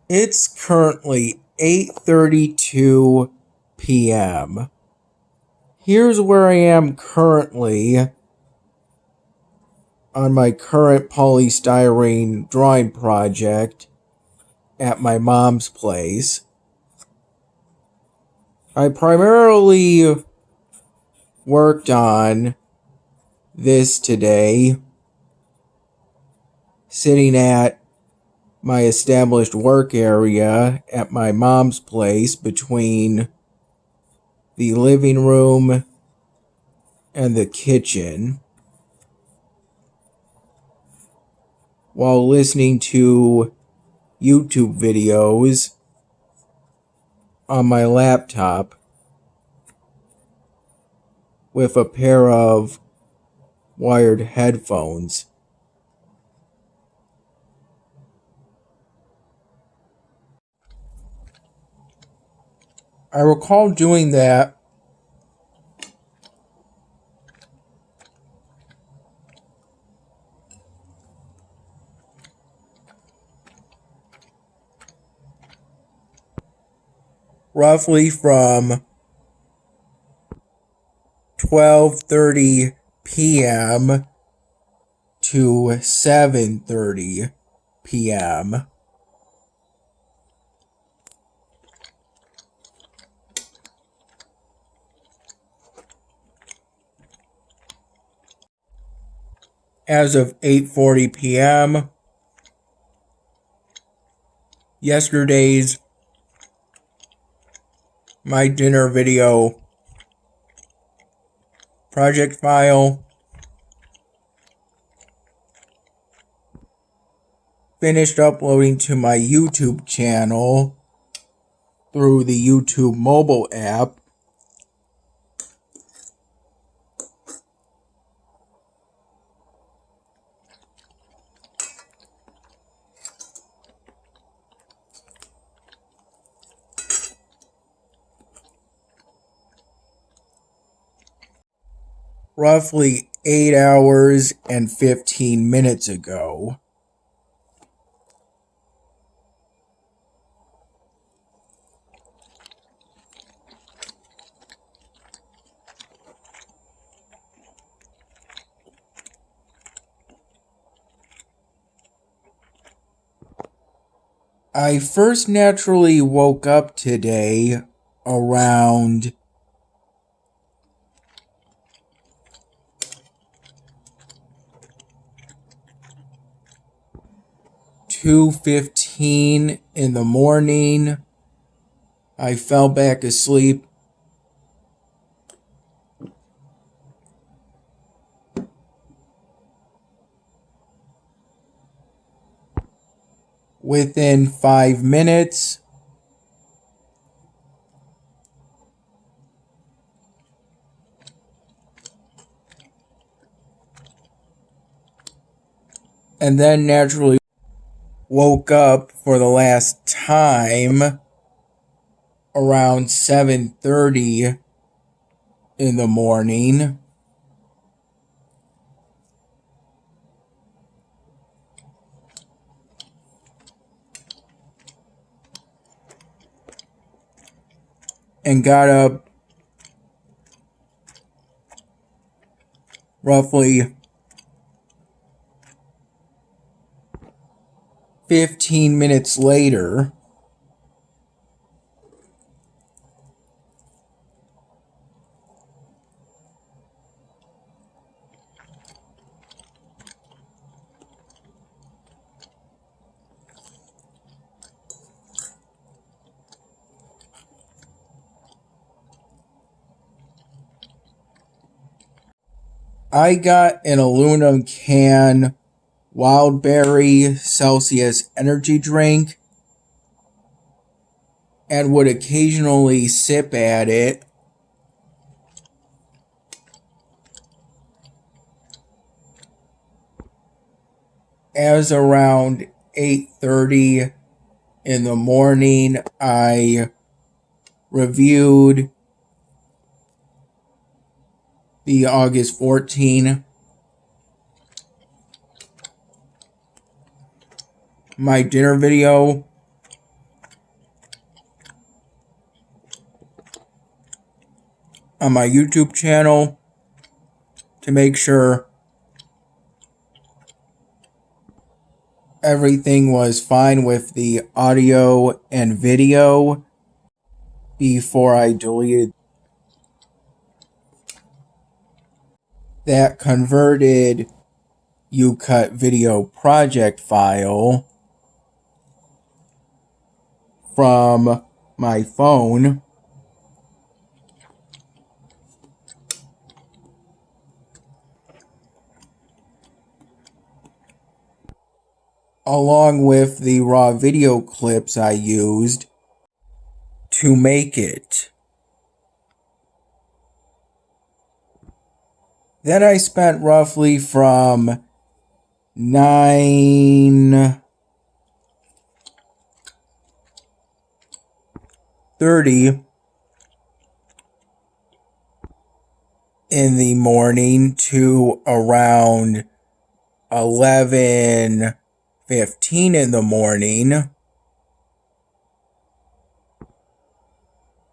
It's currently 8:32 p.m. Here's where I am currently on my current polystyrene drawing project at my mom's place. I primarily worked on this today, sitting at my established work area at my mom's place between the living room and the kitchen, while listening to YouTube videos on my laptop with a pair of wired headphones. I recall doing that roughly from 12:30 p.m. to 7:30 p.m. As of 8:40 p.m., yesterday's my dinner video project file finished uploading to my YouTube channel through the YouTube mobile app. Roughly 8 hours and 15 minutes ago. I first naturally woke up today around 2:15 in the morning. I fell back asleep within 5 minutes. And then naturally woke up for the last time around 7:30 in the morning. And got up roughly 15 minutes later. I got an aluminum can Wildberry Celsius energy drink and would occasionally sip at it. As around 8:30 in the morning, I reviewed the August 14 my dinner video on my YouTube channel to make sure everything was fine with the audio and video before I deleted that converted UCut video project file from my phone. Along with the raw video clips I used to make it. Then I spent roughly from 9:30 in the morning to around 11:15 in the morning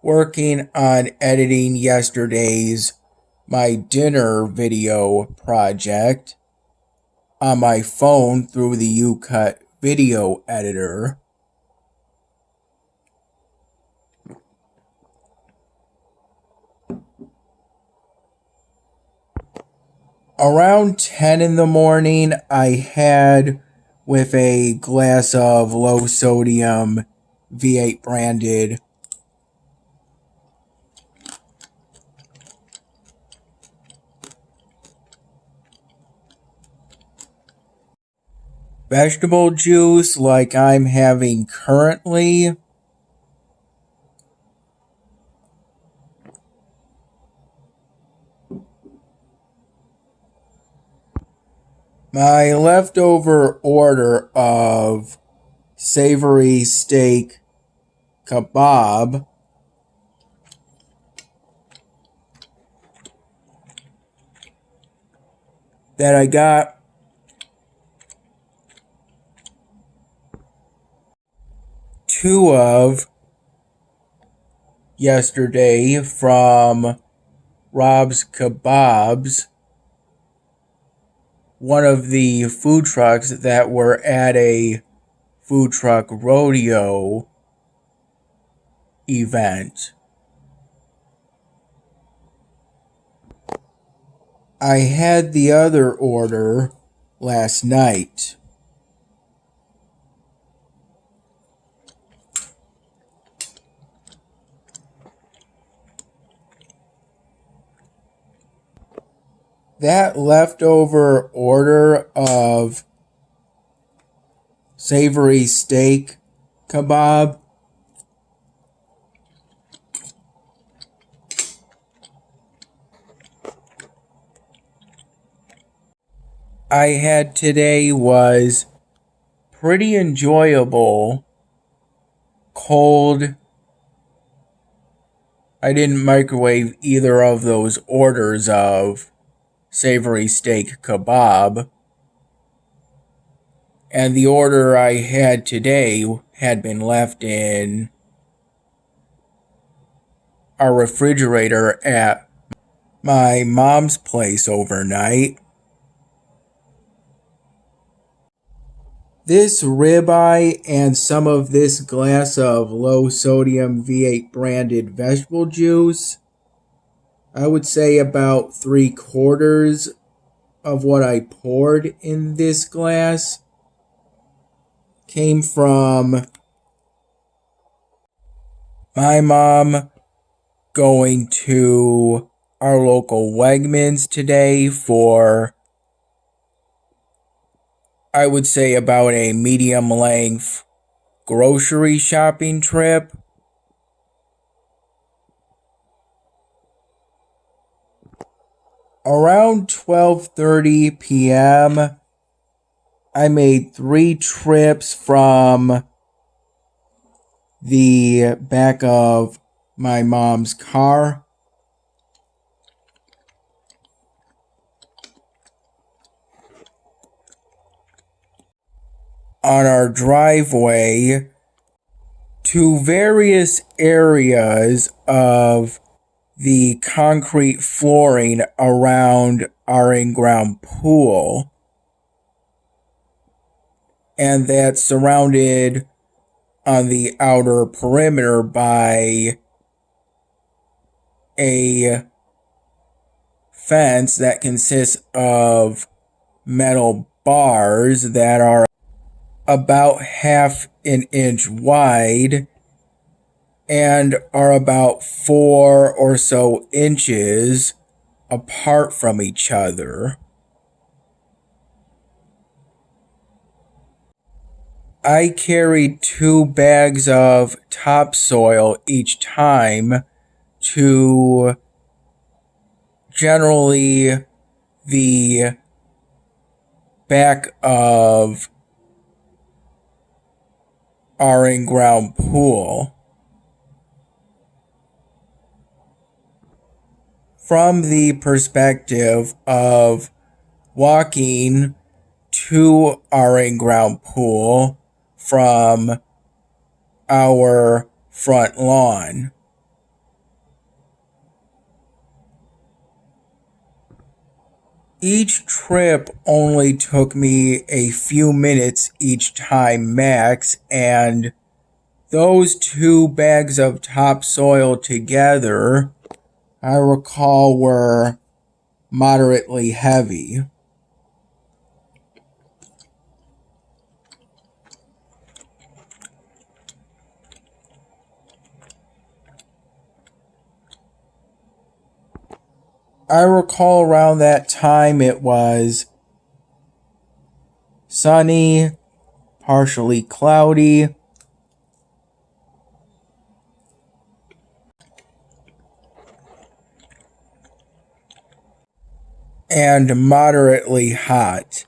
working on editing yesterday's my dinner video project on my phone through the UCut video editor. Around 10 in the morning, I had with a glass of low sodium V8 branded vegetable juice like I'm having currently. My leftover order of savory steak kebab that I got two of yesterday from Rob's Kebabs, one of the food trucks that were at a food truck rodeo event. I had the other order last night. That leftover order of savory steak kebab I had today was pretty enjoyable. Cold. I didn't microwave either of those orders of savory steak kebab. And the order I had today had been left in our refrigerator at my mom's place overnight. This ribeye and some of this glass of low sodium V8 branded vegetable juice, I would say about 3/4 of what I poured in this glass came from my mom going to our local Wegmans today for, I would say, about a medium length grocery shopping trip. Around 12:30 p.m., I made 3 trips from the back of my mom's car on our driveway to various areas of the concrete flooring around our in-ground pool, and that's surrounded on the outer perimeter by a fence that consists of metal bars that are about half an inch wide and are about 4 or so inches apart from each other. I carried 2 bags of topsoil each time to generally the back of our in-ground pool. From the perspective of walking to our in-ground pool from our front lawn, each trip only took me a few minutes each time max, and those 2 bags of topsoil together, I recall, were moderately heavy. I recall around that time it was sunny, partially cloudy, and moderately hot.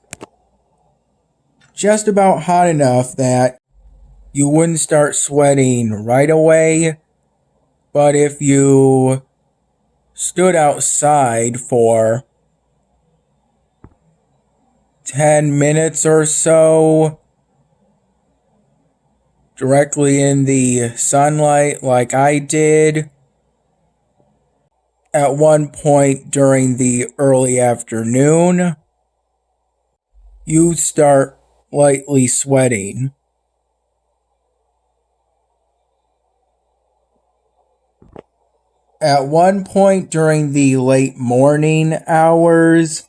Just about hot enough that you wouldn't start sweating right away, but if you stood outside for 10 minutes or so, directly in the sunlight like I did, at one point during the early afternoon, you start lightly sweating. At one point during the late morning hours,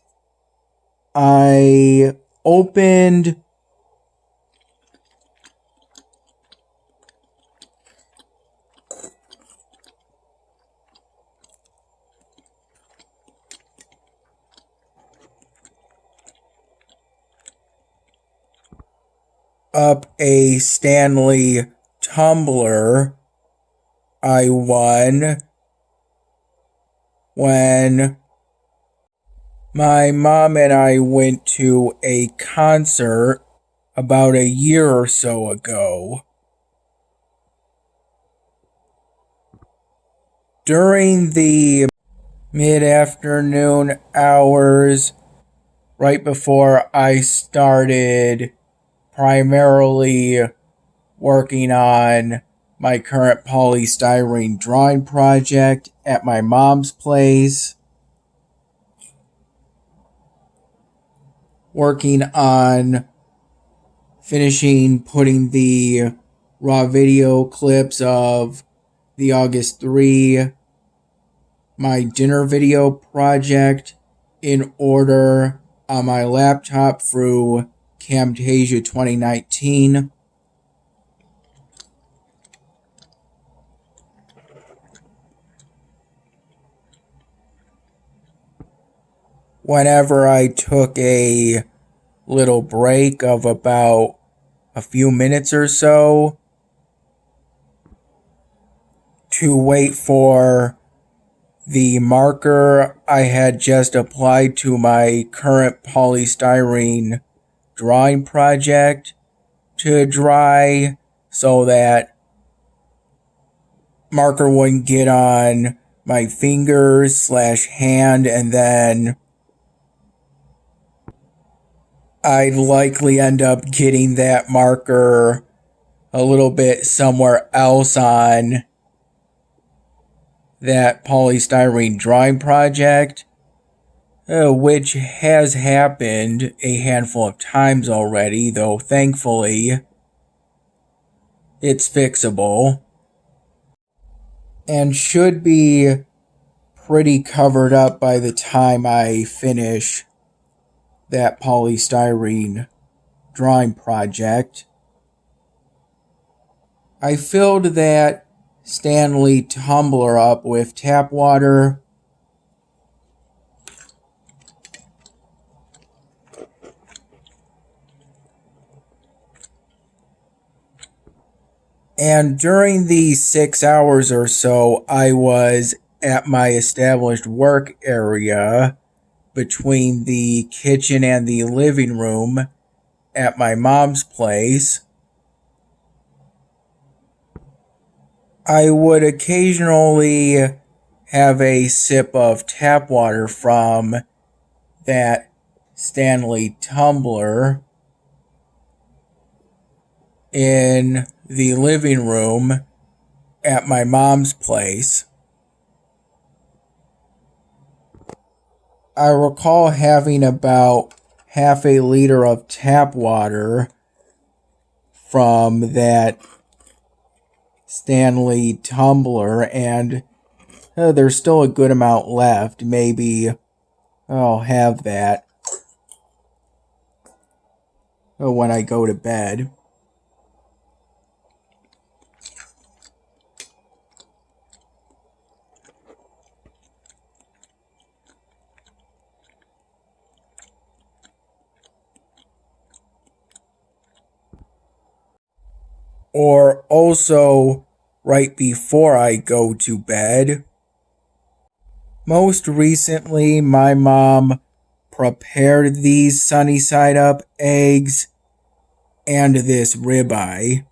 I opened up a Stanley tumbler I won when my mom and I went to a concert about a year or so ago. During the mid-afternoon hours, right before I started primarily working on my current polystyrene drawing project at my mom's place, working on finishing putting the raw video clips of the August 3, my dinner video project, in order on my laptop through Camtasia 2019. Whenever I took a little break of about a few minutes or so to wait for the marker I had just applied to my current polystyrene drawing project to dry so that marker wouldn't get on my fingers/hand, and then I'd likely end up getting that marker a little bit somewhere else on that polystyrene drawing project, which has happened a handful of times already, though thankfully it's fixable and should be pretty covered up by the time I finish that polystyrene drawing project. I filled that Stanley tumbler up with tap water and during the 6 hours or so I was at my established work area between the kitchen and the living room at my mom's place, I would occasionally have a sip of tap water from that Stanley tumbler in the living room at my mom's place. I recall having about half a liter of tap water from that Stanley tumbler, and there's still a good amount left. Maybe I'll have that when I go to bed. Or also right before I go to bed. Most recently, my mom prepared these sunny side up eggs and this ribeye,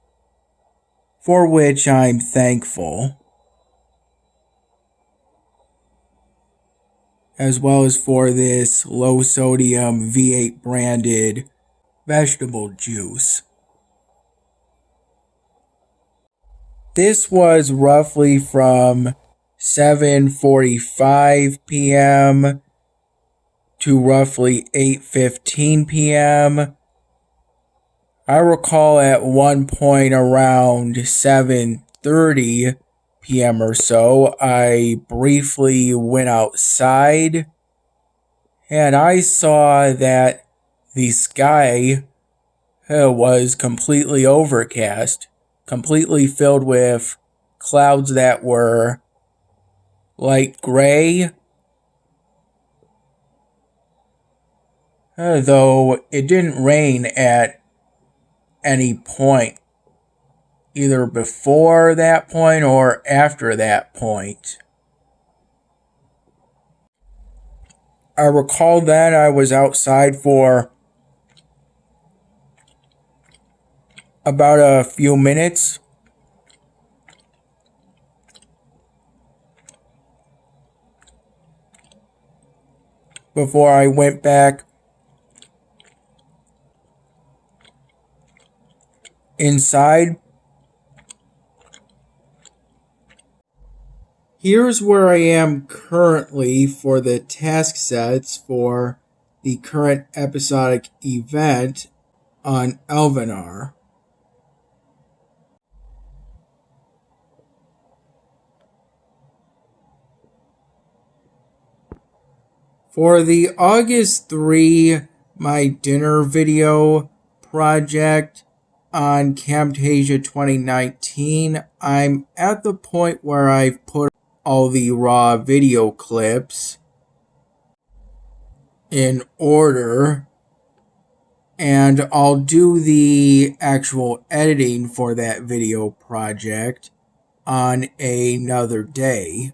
for which I'm thankful, as well as for this low sodium V8 branded vegetable juice. This was roughly from 7:45 p.m. to roughly 8:15 p.m. I recall at one point around 7:30 p.m. or so, I briefly went outside and I saw that the sky was completely overcast, completely filled with clouds that were light gray, though it didn't rain at any point, either before that point or after that point. I recall that I was outside for about a few minutes before I went back inside. Here's where I am currently for the task sets for the current episodic event on Elvenar. For the August 3 My Dinner video project on Camtasia 2019, I'm at the point where I've put all the raw video clips in order, and I'll do the actual editing for that video project on another day.